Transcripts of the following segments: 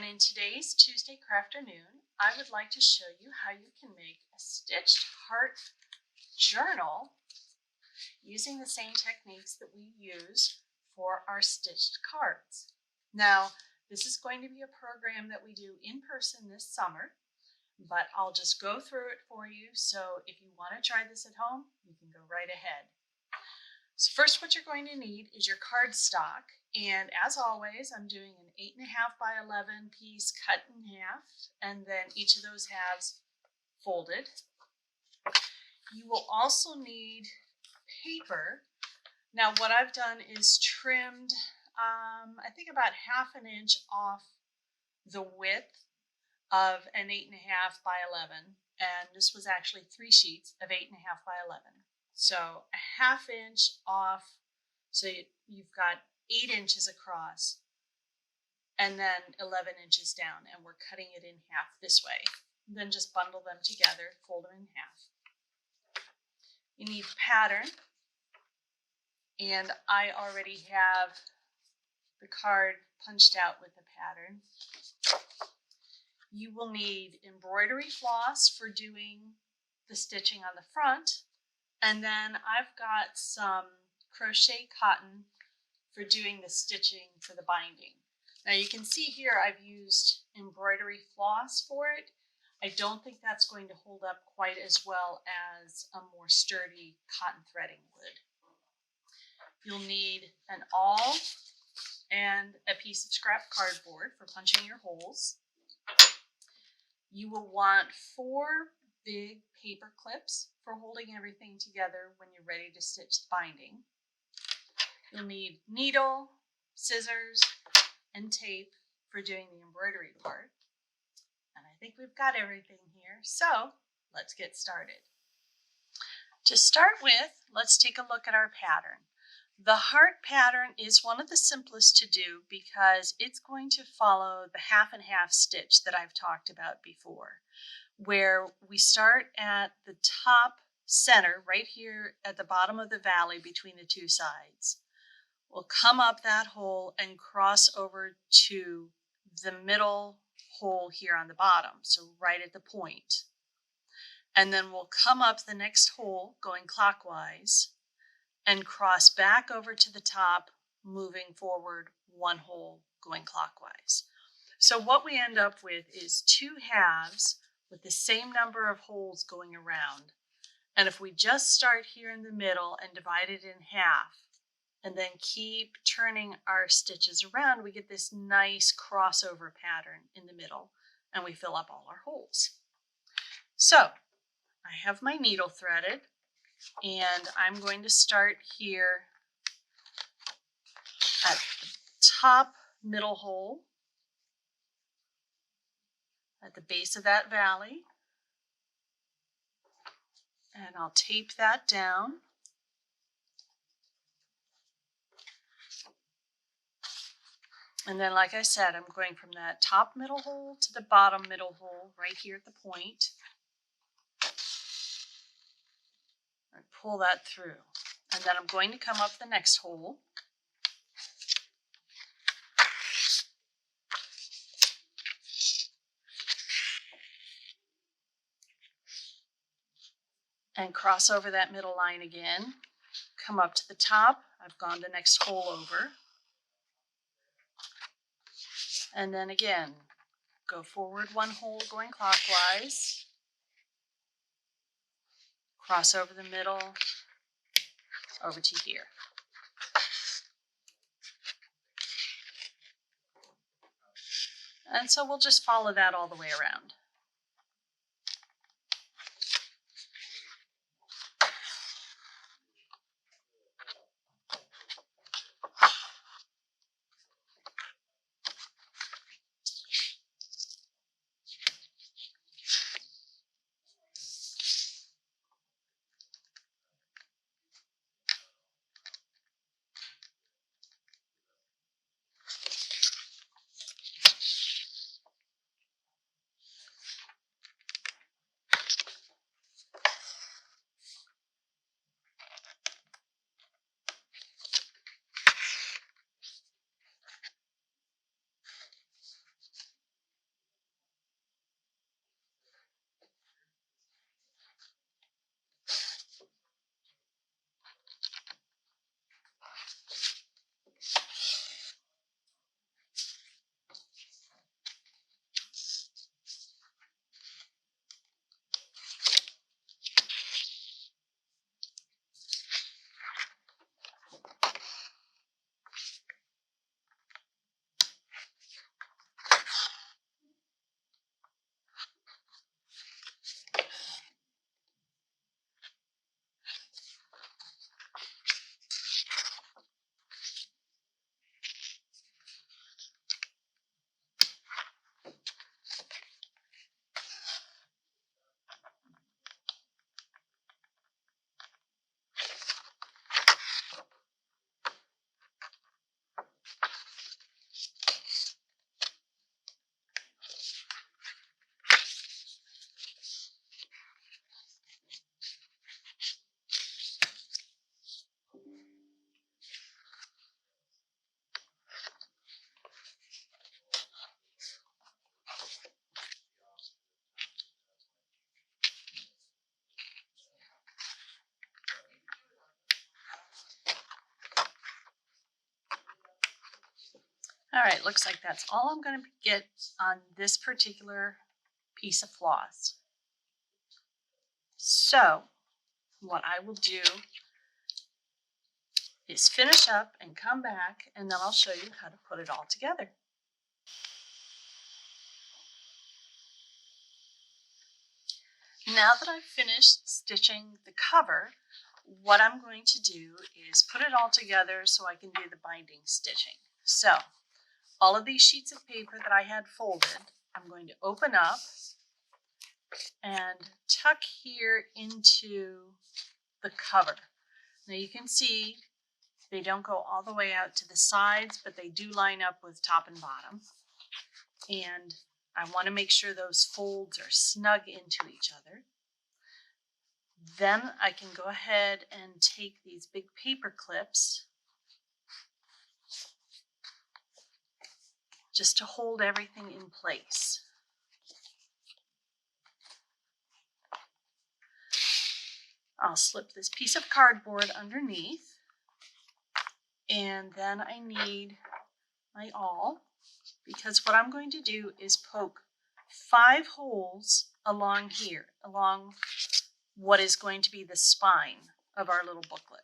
and in today's Tuesday Crafternoon, I would like to show you how you can make a stitched heart journal using the same techniques that we use for our stitched cards. Now, this is going to be a program that we do in person this summer, but I'll just go through it for you, so if you want to try this at home, you can go right ahead. So first, what you're going to need is your cardstock, and as always, I'm doing an 8.5 by 11 piece cut in half, and then each of those halves folded. You will also need paper. Now what I've done is trimmed, I think about 1/2 inch off the width of an 8.5 by 11, and this was actually 3 sheets of 8.5 by 11. So 1/2 inch off, so you've got 8 inches across, and then 11 inches down, and we're cutting it in half this way. Then just bundle them together, fold them in half. You need pattern, and I already have the card punched out with the pattern. You will need embroidery floss for doing the stitching on the front, and then I've got some crochet cotton for doing the stitching for the binding. Now you can see here I've used embroidery floss for it. I don't think that's going to hold up quite as well as a more sturdy cotton threading would. You'll need an awl and a piece of scrap cardboard for punching your holes. You will want 4 big paper clips for holding everything together when you're ready to stitch the binding. You'll need needle, scissors, and tape for doing the embroidery part. And I think we've got everything here, so let's get started. To start with, let's take a look at our pattern. The heart pattern is one of the simplest to do because it's going to follow the 1/2 and 1/2 stitch that I've talked about before, where we start at the top center, right here at the bottom of the valley between the 2 sides. We'll come up that hole and cross over to the middle hole here on the bottom, so right at the point. And then we'll come up the next hole going clockwise and cross back over to the top, moving forward 1 hole going clockwise. So what we end up with is 2 halves with the same number of holes going around. And if we just start here in the middle and divide it in half, and then keep turning our stitches around, we get this nice crossover pattern in the middle, and we fill up all our holes. So I have my needle threaded, and I'm going to start here at the top middle hole at the base of that valley, and I'll tape that down. And then, like I said, I'm going from that top middle hole to the bottom middle hole right here at the point. And pull that through. And then I'm going to come up the next hole. And cross over that middle line again. Come up to the top. I've gone the next hole over. And then again, go forward 1 hole going clockwise, cross over the middle, over to here. And so we'll just follow that all the way around. right, looks like that's all I'm going to get on this particular piece of floss. So what I will do is finish up and come back, and then I'll show you how to put it all together. Now that I've finished stitching the cover, what I'm going to do is put it all together so I can do the binding stitching. So all of these sheets of paper that I had folded, I'm going to open up and tuck here into the cover. Now you can see they don't go all the way out to the sides, but they do line up with top and bottom. And I want to make sure those folds are snug into each other. Then I can go ahead and take these big paper clips just to hold everything in place. I'll slip this piece of cardboard underneath, and then I need my awl, because what I'm going to do is poke 5 holes along here, along what is going to be the spine of our little booklet.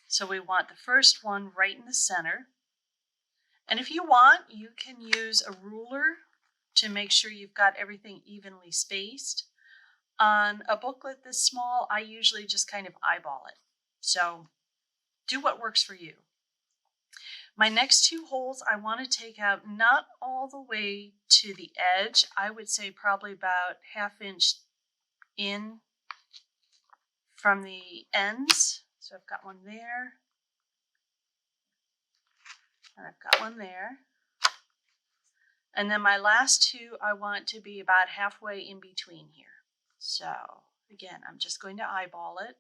So we want the first one right in the center. And if you want, you can use a ruler to make sure you've got everything evenly spaced. On a booklet this small, I usually just kind of eyeball it. So do what works for you. My next 2 holes I want to take out not all the way to the edge. I would say probably about 1/2 inch in from the ends. So I've got one there, and I've got one there. And then my last 2 I want to be about halfway in between here. So again, I'm just going to eyeball it.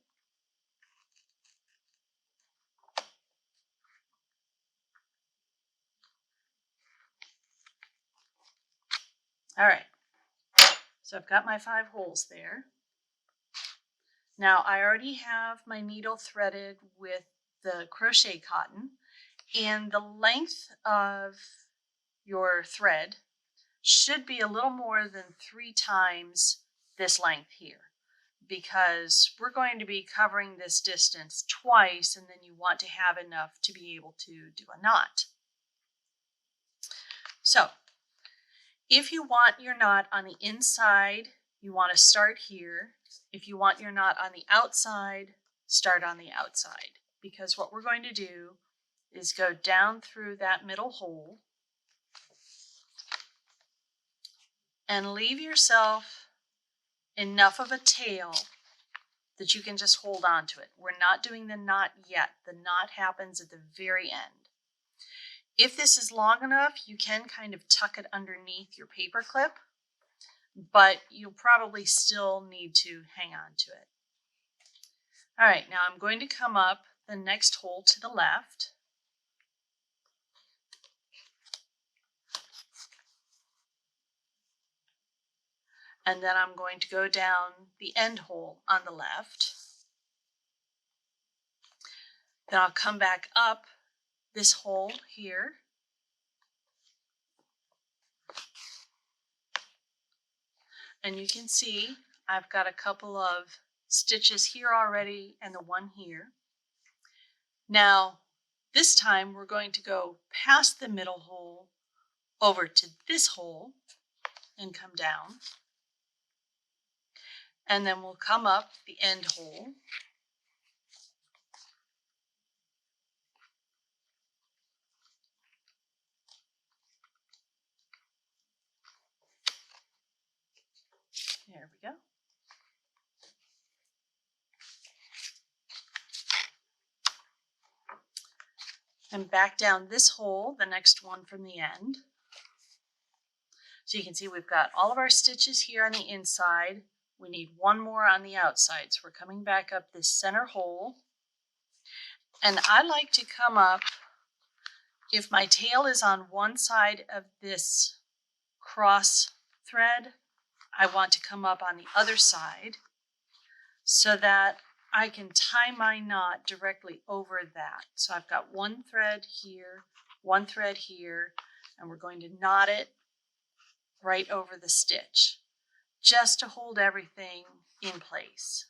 All right, so I've got my 5 holes there. Now I already have my needle threaded with the crochet cotton, and the length of your thread should be a little more than 3 times this length here, because we're going to be covering this distance twice, and then you want to have enough to be able to do a knot. So if you want your knot on the inside, you want to start here. If you want your knot on the outside, start on the outside, because what we're going to do is go down through that middle hole and leave yourself enough of a tail that you can just hold on to it. We're not doing the knot yet. The knot happens at the very end. If this is long enough, you can kind of tuck it underneath your paper clip, but you'll probably still need to hang on to it. All right, now I'm going to come up the next hole to the left. And then I'm going to go down the end hole on the left. Then I'll come back up this hole here. And you can see I've got a couple of stitches here already and the one here. Now, this time we're going to go past the middle hole over to this hole and come down. And then we'll come up the end hole. There we go. And back down this hole, the next one from the end. So you can see we've got all of our stitches here on the inside. We need one more on the outside. So we're coming back up this center hole. And I like to come up, if my tail is on one side of this cross thread, I want to come up on the other side so that I can tie my knot directly over that. So I've got one thread here, one thread here, and we're going to knot it right over the stitch just to hold everything in place.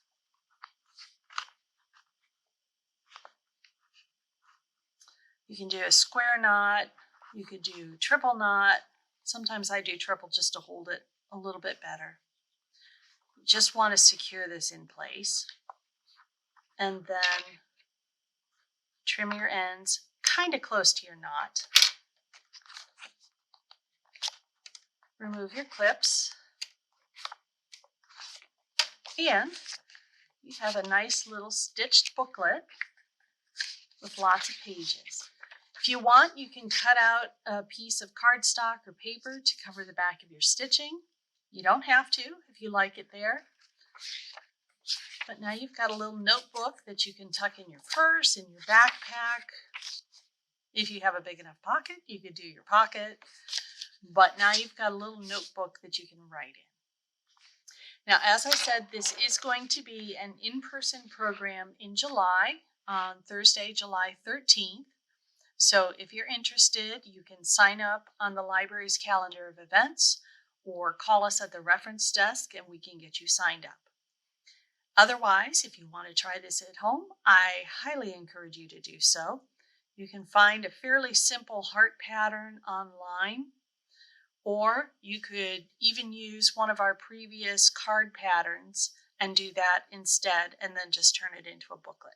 You can do a square knot, you could do triple knot. Sometimes I do triple just to hold it a little bit better. You just want to secure this in place and then trim your ends kind of close to your knot. Remove your clips, and you have a nice little stitched booklet with lots of pages. If you want, you can cut out a piece of cardstock or paper to cover the back of your stitching. You don't have to if you like it there. But now you've got a little notebook that you can tuck in your purse, in your backpack. If you have a big enough pocket, you could do your pocket. But now you've got a little notebook that you can write in. Now, as I said, this is going to be an in-person program in July, on Thursday, July 13th. So if you're interested, you can sign up on the library's calendar of events or call us at the reference desk and we can get you signed up. Otherwise, if you want to try this at home, I highly encourage you to do so. You can find a fairly simple heart pattern online, or you could even use one of our previous card patterns and do that instead and then just turn it into a booklet.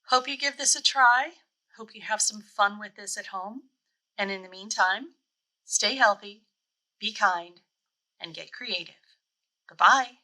Hope you give this a try. Hope you have some fun with this at home. And in the meantime, stay healthy, be kind, and get creative. Goodbye.